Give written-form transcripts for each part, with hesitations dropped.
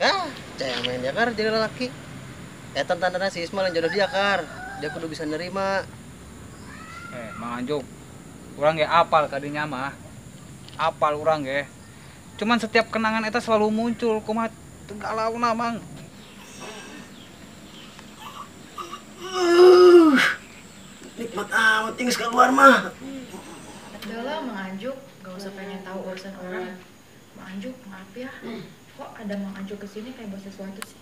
Ah, caya main ya kar jadi lelaki. Tanda si Ismail yang jodoh dia kar. Dia kudu bisa nerima. Mang Anjuk, urang ge apal kadinya mah. Apal urang ge. Cuman setiap kenangan eta selalu muncul kumaha tegalauna Mang. Nikmat amat tinggal keluar mah. Udah lah Mang Anjuk, gak usah pengen tahu urusan orang. Mang Anjuk, maaf ya. Kok ada Mang Anjuk kesini kayak bawa sesuatu sih?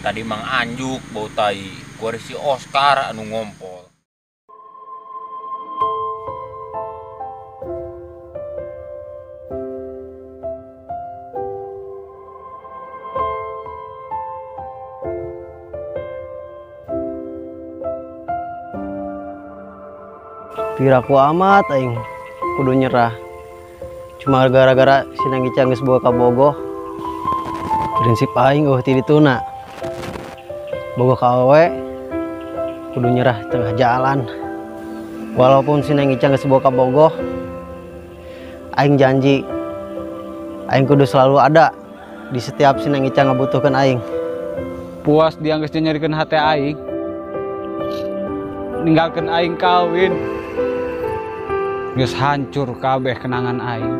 Tadi Mang Anjuk bau tai, gua si Oscar anu ngompol. Piraku amat aing kudu nyerah. Cuma gara-gara si Nang Ica geus bawa ka Bogoh. Prinsip aing ti dituna. Bogoh ka awewe kudu nyerah tengah jalan. Walaupun si Nang Ica geus bawa ka Bogoh, aing janji aing kudu selalu ada di setiap si Nang Ica ngabutuhkeun aing. Puas dia geus nyarikeun hate aing. Ninggalkeun aing kawin. Geus hancur kabeh kenangan aing.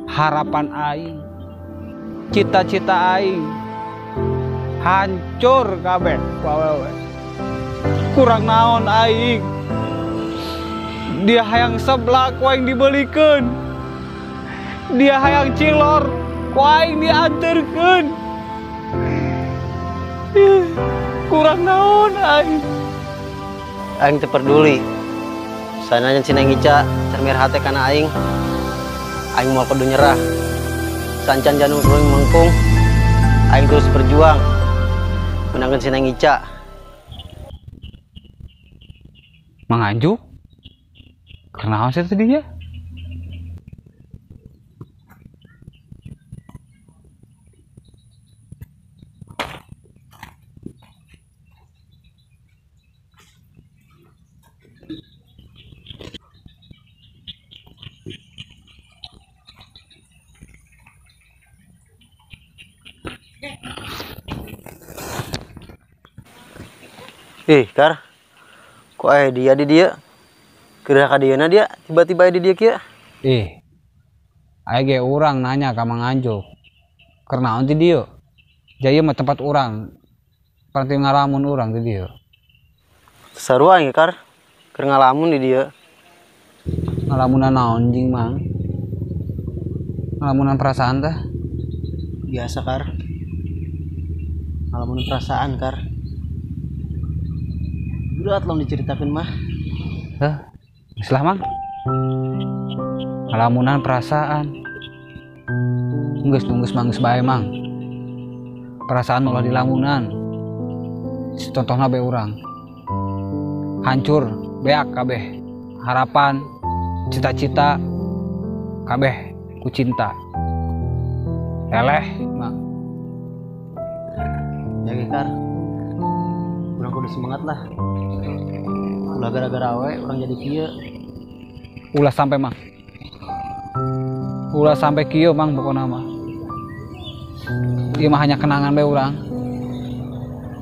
Harapan aing. Cita-cita aing. Hancur kabeh ku awewe. Kurang naon aing. Dia hayang seblak ku aing dibelikeun. Dia hayang cilor ku aing dianterkeun. Kurang naon aing. Aing teu peduli. Sananya si Nang Ica cermir hate kana aing. Aing mau kudu nyerah. Sancan janung tuluy mengkung. Aing terus berjuang menangkan si Nang Ica. Mang Anjuk? Kenaon sih tadi dia? Kar, kok dia di dia? Kira kadieuna dia tiba-tiba di dia kieu. Aya urang nanya ka Mang Anjuk. Kenaon ti dieu? Jaya mah tempat urang. Panti ngalamun urang ti dieu. Sarua aing kar. Keur ngalamun di dia. Ngalamunan naon jing Mang? Ngalamunan perasaan teh? Biasa kar. Ngalamun perasaan kar. Berat lo diceritakan mah. Islah Mang. Ngalamunan perasaan. Geus Mang geus bae Mang. Perasaan malah dilamunan. Contohna be urang. Hancur beak kabeh. Harapan, cita-cita kabeh ku cinta. Eleh Mang. Jadi kar. Urang kudu semangat lah. Ulah gara-gara we orang jadi kieu. Ulah sampai Mang. Ulah sampai kieu Mang pokona mah. Ieu mah hanya kenangan bae urang.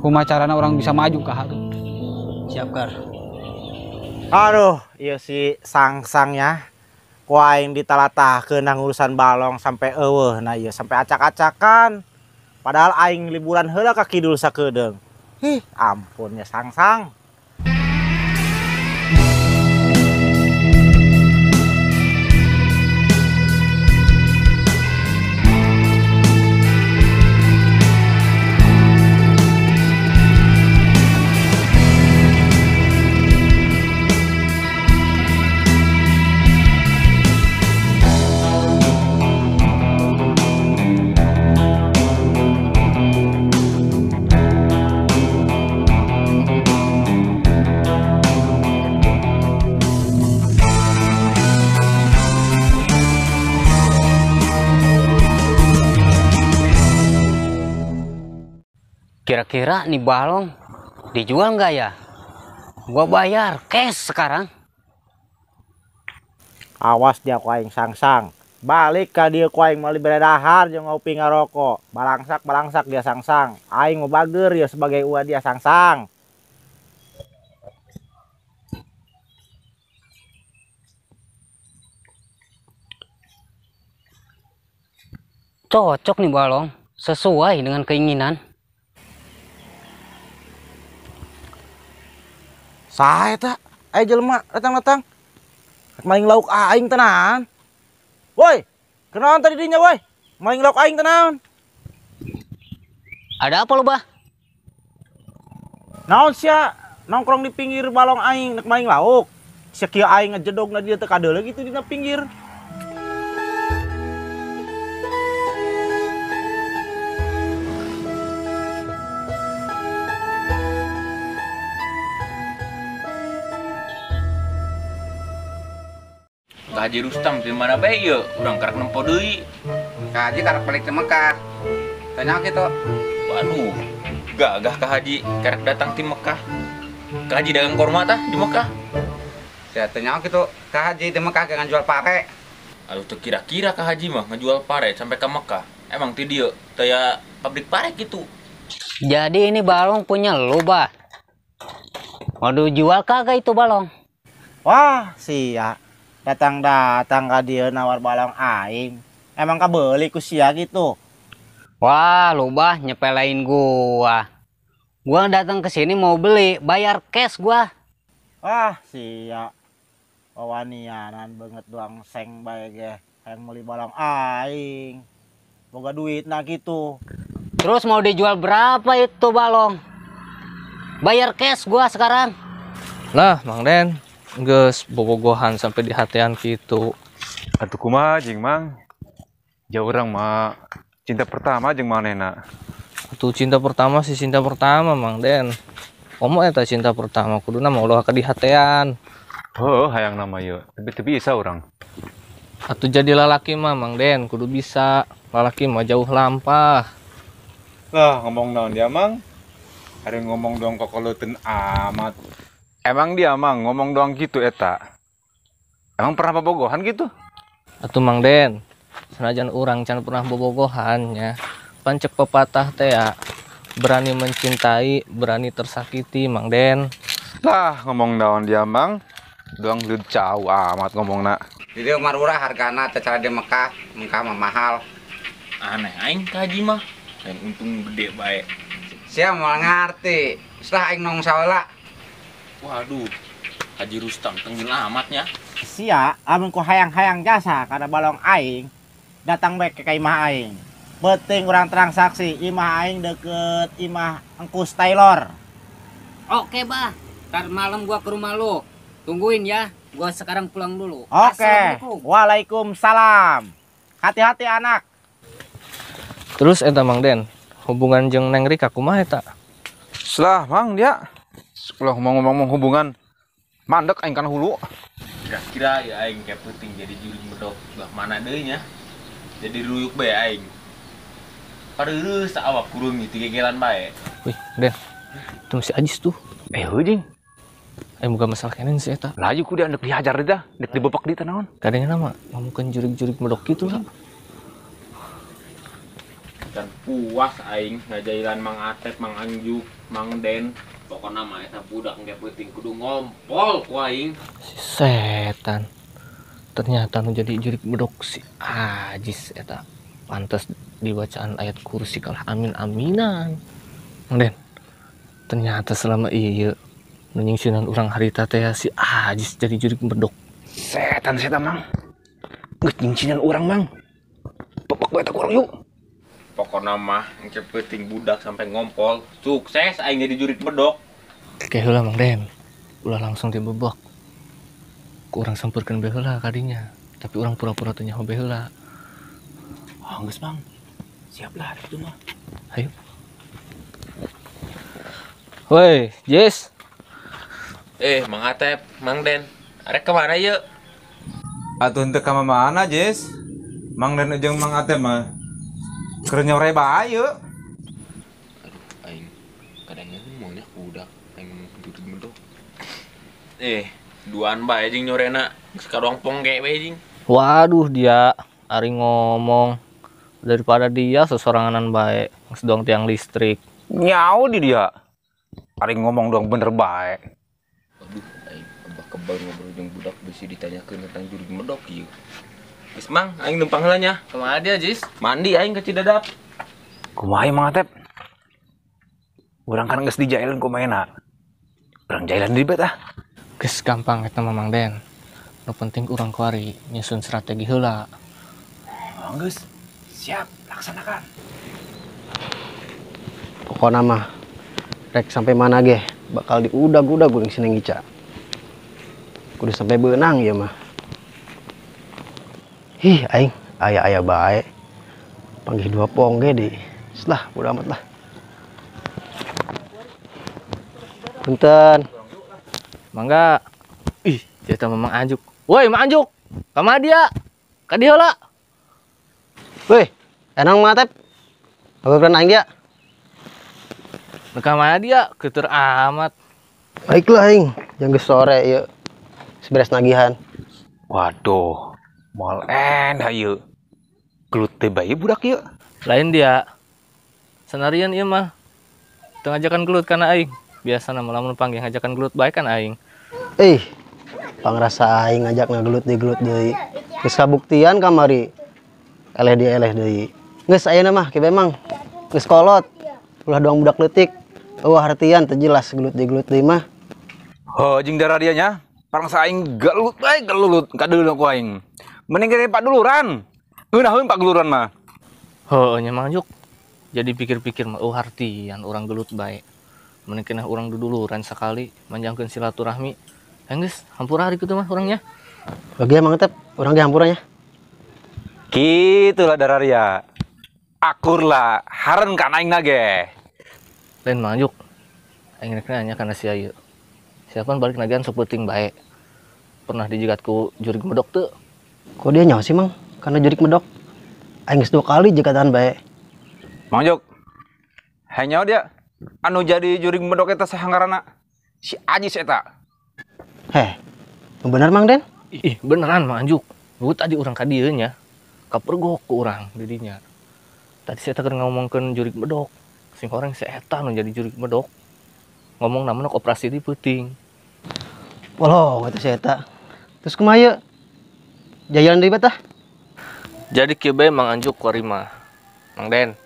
Kumaha carana urang bisa maju ka hareup. Siap kar. Aduh, iya si sang-sangnya. Ku aing ditalatahkeun nang urusan balong sampai eueuh nah ieu sampai acak-acakan. Padahal aing liburan heula ka kidul sakedeung. Ampun ya sang-sang. Kira-kira nih balong dijual nggak ya? Gua bayar cash sekarang. Awas dia ku aing sang-sang. Balik ka dieu ku aing meuli beredahar jeung ngopi ngarokok. Balangsak dia sangsang. Aing mau bager ya sebagai ulah dia sangsang. Cocok nih Balong, sesuai dengan keinginan. Saha eta? Jelema datang-datang. Maling lauk aing tenan. Woi, kenaon tadi dinya woi? Maling lauk aing tenan. Ada apa lo, Bah? Naon sia nongkrong di pinggir balong aing nek maling lauk. Sia kieu aing ngejedogna dia teu kadeuleu gitu dina pinggir. Kak Haji Rustam di mana bae ya? Urang karek nempo deui. Kak Haji karek balik ke Mekah. Tanya gitu. Waduh, gagah Kak Haji karek datang di Mekah. Kak Haji dagang kurma tah di Mekah. Saya tanya gitu. Kak Haji di Mekah jangan jual pare. Aduh tuh kira-kira Kak Haji mah ngejual pare sampai ke Mekah. Emang ti dieu taya pabrik pare gitu. Jadi ini Balong punya lo, Bah. Waduh, jual kagak itu Balong? Wah, sia. Datang-datang ka dieu nawar balong aing. Emang kabeuli ku sia gitu. Wah, lu Bah nyepelein gua. Gua datang ke sini mau beli, bayar cash gua. Wah, sia. Wawanianan banget doang seng bae ge. Hayang meuli balong aing. Boga duit nah gitu. Terus mau dijual berapa itu Balong? Bayar cash gua sekarang. Lah, Mang Den, geus bobogohan sampai di hatian gitu. Atuh kumaha jeung Mang? Jauh urang mah cinta pertama jeung manehna. Tuh cinta pertama sih cinta pertama Mang Den. Komo eta cinta pertama kuduna mah ulah ka di hatean. Heuh hayang nama ieu, tapi teu bisa urang. Atuh jadi lalaki mah Mang Den kudu bisa. Lalaki mah jauh lampah. Lah ngomong naon dia Mang? Hari ngomong doang kokoleuteun amat. Emang dia Mang ngomong doang gitu eta. Emang pernah bobogohan gitu? Atuh Mang Den, senajan urang can pernah bobogohan nya. Pancek pepatah teh ya, berani mencintai, berani tersakiti Mang Den. Lah ngomong naon dia Mang? Doang lucau amat ngomongna. Jadi Umar Urah hargana secara di Mekah. Mekah mah mahal. Aneh aing Kak Haji mah. Dan untung gede bae. Saya mau ngerti. Setelah aing nong saweula. Waduh, Haji Rustam tenggil amatnya. Sia, amun ku hayang-hayang jasa kada balong aing, datang bae ke imah aing. Penting urang transaksi, imah aing deket imah Engkus Taylor. Oke, Bah. Ntar malam gua ke rumah lu. Tungguin ya. Gua sekarang pulang dulu. Oke. Assalamualaikum. Waalaikumsalam. Hati-hati anak. Terus eta Mang Den, hubungan jeung Neng Rika kumaha eta? Selah Mang dia. Kalau ngomong-ngomong hubungan mandek aing kan hulu. Kira-kira ya aing kayak penting jadi juring bedog belah mana deui nya. Jadi ruyuk bae aing. Pareureuh saawak kurung gitu gegelan bae. Wih, Den. Tuh si Ajis tuh. Heuh jeung. Aing buka masalah kenen si eta. Laju ku dia andek dihajar dah, dek dibebek di naon. Kadangnya nama ngomongkeun jurig-jurig medok gitu lah. Dan puas aing ngajailan Mang Atep, Mang Anjuk, Mang Den. Pokoknya mah eta budak engke penting kudu ngompol ku aing. Si setan. Ternyata nu jadi jurig medok si Ajis eta. Pantes dibacaan ayat kursi kalah amin aminan. Mang Den. Ternyata selama ieu nu nyingsinan urang harita teh si Ajis jadi jurig medok. Setan Mang. Geus nyingsinan urang Mang. Bebek bae eta kurang yuk. Pokoknya mah engke penting budak sampai ngompol. Sukses aing jadi jurig bedog. Kayak heula Mang Den. Ulah langsung dibebek. Ku urang sampurkeun bae heula kadinya. Tapi urang pura-pura teu nyaho bae heula. Oh, geus Mang. Siap lah itu mah. Ayo. Woi, Jess. Mang Atep, Mang Den. Arek kemana yuk? Atuh henteu ka mana, Jess? Mang Den jeung Mang Atep mah keur nyore bae yeuh. Aing kadangnya maunya budak aing jurig bedog. Duaan bae jeung nyorena. Geus kadoang pongge bae jeung. Waduh dia Ari ngomong daripada dia sesoranganan baik sedang tiang listrik. Nyau di dia. Ari ngomong dong bener baik. Aduh, aing abah kebal ngobrol jeung budak bisi ditanyakeun tentang jurig medok ieu. Geus mang, aing numpang heula nya. Kumaha dia, Jis? Mandi aing ke Cidadap. Kumaha Mang Atep? Urang kan geus dijailan kumaha. Urang jailan di bet ah. Geus gampang eta mah Mang Den. Nu penting urang kuari nyusun strategi heula. Geus. Siap, laksanakan. Pokoknya mah rek sampai mana ge bakal diudag-udag geuning Sineng Ica. Kudu sampai beunang ya mah. Ih, aing aya bae. Panggih dua pong ge deui. Lah, udah amat lah. Punten. Mangga. Ih, cerita Mamang Anjuk. Woi, Mang Anjuk. Ka mana dia? Ka dieu heula. Weh, enang Mang Atep. Ngagokeun aing dia. Ka mana dia? Keuteur amat. Baiklah aing, yang geus sore ieu. Seberes nagihan. Waduh, moal endah ieu. Gelut teh bae budak ieu. Lain dia. Sanarian ieu mah. Teu ngajakan gelut kana aing. Biasana lamun panggih ngajakan gelut bae kan aing. Pangrasa aing ngajak ngagelut deui. Geus kabuktian kamari. Eleh deui. Geus ayeuna mah kieu memang geus kolot. Ulah doang budak leutik. Eueuh hartian teu jelas gelut deui mah. Ho jeung dara dia nya. Parangsa aing gelut bae gelut kadeuleuh ku aing. Mending ge Pak Duluran. Heunaheun Pak Duluran mah. Heuh nya Mang Anjuk. Jadi pikir-pikir mah hartian urang gelut bae. Mending kenah urang duduluran sakali manjangkeun silaturahmi. Geus, hampura hari kitu mah urangnya. Bagi Mang Atep, urang ge hampura nya. Kitulah dararia. Akur lah, haren kan aing nage. Lain Mang Anjuk. Aing rek nanya kana sia ieu. Siapan balik nagian sok peuting bae. Pernah dijegat ku jurig medok teu? Kok dia nyawa sih Mang? Karena jurig medok. Aing geus 2 kali jegatan bae. Mang Anjuk. Hanya dia anu jadi jurig medok eta sahanggarana si Ajis eta. Bener Mang Den? Ih, beneran Mang Anjuk. Lu tadi urang ka dieu nya. Kapergok ku urang di dinya. Tadi saya keur ngomongkeun jurig medok. Sing horeng si eta nu jadi jurig medok. Ngomong namanya operasi di peuting. Walau eta si eta. Terus kumaha ieu? Jajalan deui tah? Jadi kieu bae Mang Anjuk kuari mah. Mang Den.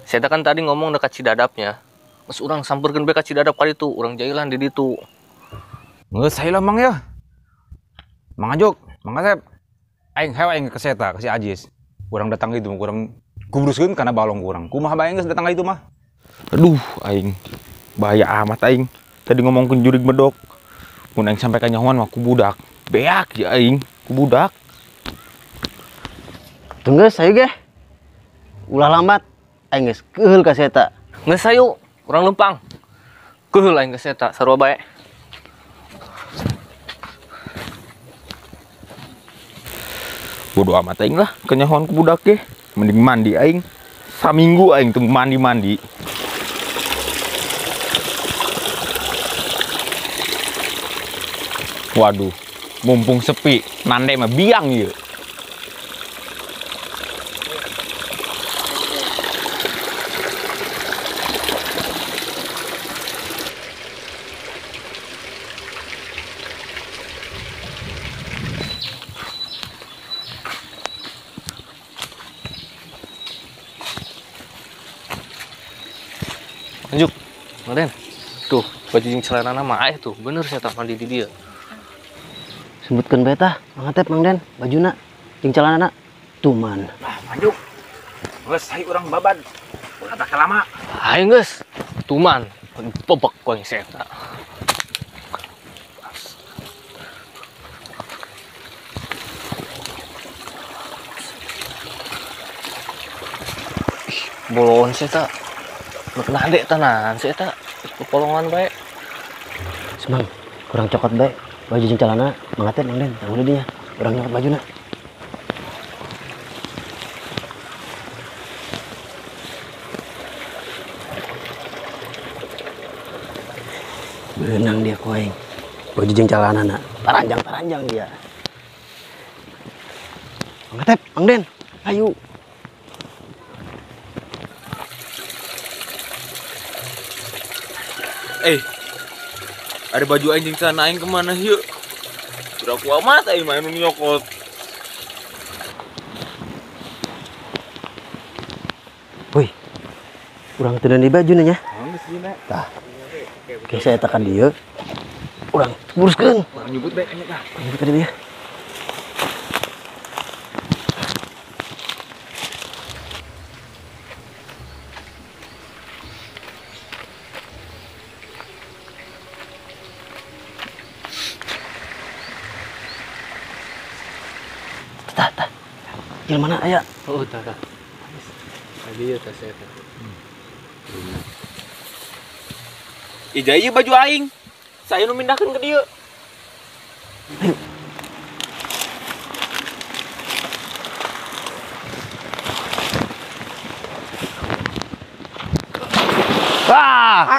Saya kan tadi ngomong dekat Cidadapnya. Terus urang sampeurkeun bae ka Cidadap kali itu, urang jailan di ditu. Geus hayu Mang ya. Mang Anjuk, Mang Asep. Aing hewe aing ke seta, ke si Ajis. Urang datang itu, urang kubruskeun kana balong urang. Kumaha bae geus datang itu mah? Aduh, aing bahaya amat aing. Tadi ngomongkeun jurig medok. Mun aing sampai ka nyahoan mah ku budak. Beak ya aing, ku budak. Tunggu sayu ge. Ulah lambat. Aing geus keul ka seta. Geus sayu, urang lempang. Keul aing ka seta sarua bae. Bodoh amat aing lah, kenyahoan ku budak ge. Mending mandi aing. Saminggu aing tuh mandi-mandi. Waduh, mumpung sepi, nande mah biang ieu. Anjuk, Mang Den. Tuh, baju jeung celana mah aya tuh. Bener saya tak mandi di dia. Sebutkeun bae tah, Mang Atep Mang Den, bajuna jeung celanana tuman. Nah, Anjuk. Geus hayu urang babad. Ulah tak lama. Ayo geus. Tuman, popok ku yang seta. Bolon seta. Kena adek tenan sih eta pekolongan bae. Semang, kurang cokot bae. Baju jeung celana Mang Atep Mang Den, tanggung dinya. Urang nyokot bajuna. Berenang dia ku aing. Baju jeung celanana taranjang-taranjang dia. Mang Atep, Mang Den, ayo. Ada baju anjing sana aing kemana yuk? Sudah ku amat aing main nyokot. Wih, urang teu di baju nya. Tah. Oke, saya tekan dia. Urang uruskeun. Nyebut bae anya tah. Nyebut ka dia. Tah. Gimana aya? Oh, tah. Tadi ya tas saya. Ija ieu baju aing. Saya nu mindahkeun ke dieu.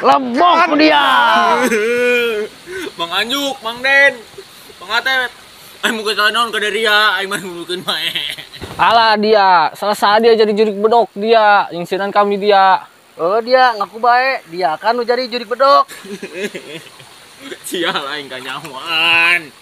Lebok dia. Mang Anjuk, Mang Den, Mang Atep. Aing muka salah naon ka dia, aing mah nulukeun bae. Alah dia, salah dia jadi jurik bedok dia, nyingsiran kami dia. Oh dia ngaku baik, dia kan nu jadi jurik bedok. Sial aing kanyahoan.